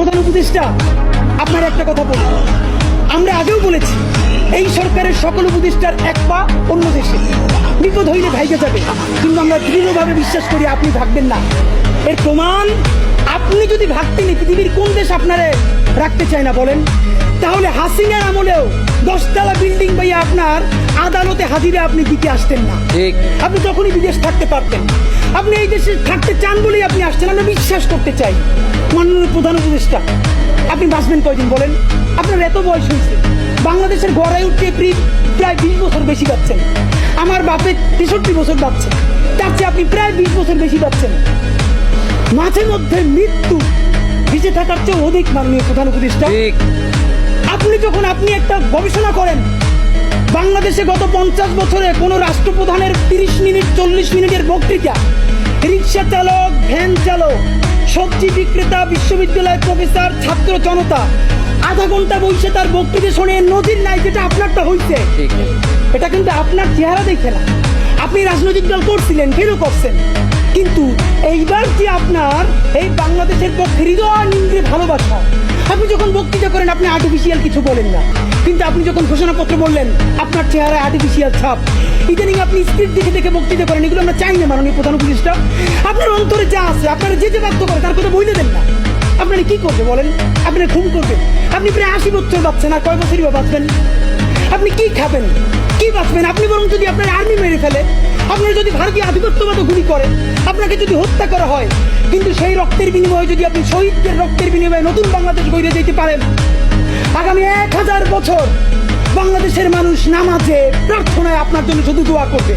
প্রধান উপদেষ্টা, আপনার একটা কথা বলি, আমরা আগেও বলেছি এই সরকারের সকল উপদেষ্টার এক পা অন্য দেশে, বিপদ হইলে ভাইকে যাবে, কিন্তু আমরা দৃঢ়ভাবে বিশ্বাস করি আপনি ভাগবেন না। এর প্রমাণ, আপনি যদি ভাগতেন পৃথিবীর কোন দেশ আপনারে রাখতে চায় না বলেন? তাহলে হাসিনার আমলেও 10 তলা বিল্ডিং পাইয়া আপনার আদালতে হাজিরে আপনি দিতে আসতেন না। আপনি তখনই বিদেশ থাকতে পারতেন। আপনি এই দেশে থাকতে চান বলেই আপনি আসছেন, আমরা বিশ্বাস করতে চাই। মাননীয় প্রধান উপদেষ্টা, আপনি বাঁচবেন কয়দিন বলেন? আপনার এত বয়স হয়েছে, বাংলাদেশের গড়ায় উঠতে প্রায় 20 বছর বেশি পাচ্ছেন। আমার বাপের 63 বছর পাচ্ছে, তার চেয়ে আপনি প্রায় 20 বছর বেশি পাচ্ছেন। মাঝে মধ্যে মৃত্যু বেঁচে থাকার চেয়ে অধিক। মাননীয় প্রধান উপদেষ্টা, আপনি একটা গবেষণা করেন, বাংলাদেশে গত 50 বছরে কোন রাষ্ট্রপ্রধানের 30 মিনিট 40 মিনিটের বক্তৃতা, রিক্সা চালক, ভ্যান চালক, সবজি বিক্রেতা, বিশ্ববিদ্যালয়ের প্রফেসর, ছাত্র জনতা আধা ঘন্টা বসে তার বক্তৃতা শুনে নজির নাই যেটা আপনারটা হইছে। এটা কিন্তু আপনার চেহারা দেখে না। আপনি রাজনৈতিক দল করছিলেন, ফেরও করছেন, কিন্তু এইবার যে আপনার এই বাংলাদেশের পক্ষে হৃদয় নিংড়ে ভালোবাসা, আপনি যখন বক্তৃতা করেন আপনি আর্টিফিশিয়াল কিছু বলেন না, কিন্তু আপনি যখন ঘোষণাপত্র বললেন আপনার চেহারায় আর্টিফিশিয়াল ছাপ। ইদানিং আপনি স্ক্রিপ্ট দেখে দেখে বক্তৃতা করেন, এগুলো আমরা চাই না। মাননীয় প্রধান উপদেষ্টা, আপনার অন্তরে যা আছে, আপনারা যে বাধ্য করে তার কথা বইলে দেন না। আপনারা কি করবে বলেন? আপনারা খুন করবেন? আপনি প্রায় 80 বছর বাঁচছেন, আর কয় বছরই বা বাঁচবেন? আপনি কি খাবেন, কি বাঁচবেন? আপনি বরং যদি আপনার আর্মি মেরে ফেলে, আপনারা যদি ভারতীয় আধিপত্যবাদ গুলি করে, আপনাকে যদি হত্যা করা হয়, কিন্তু সেই রক্তের বিনিময়ে যদি আপনি শহীদদের রক্তের বিনিময়ে নতুন বাংলাদেশ গড়ে যেতে পারেন, আগামী 1000 বছর বাংলাদেশের মানুষ নামাজে প্রার্থনায় আপনার জন্য শুধু দোয়া করবে।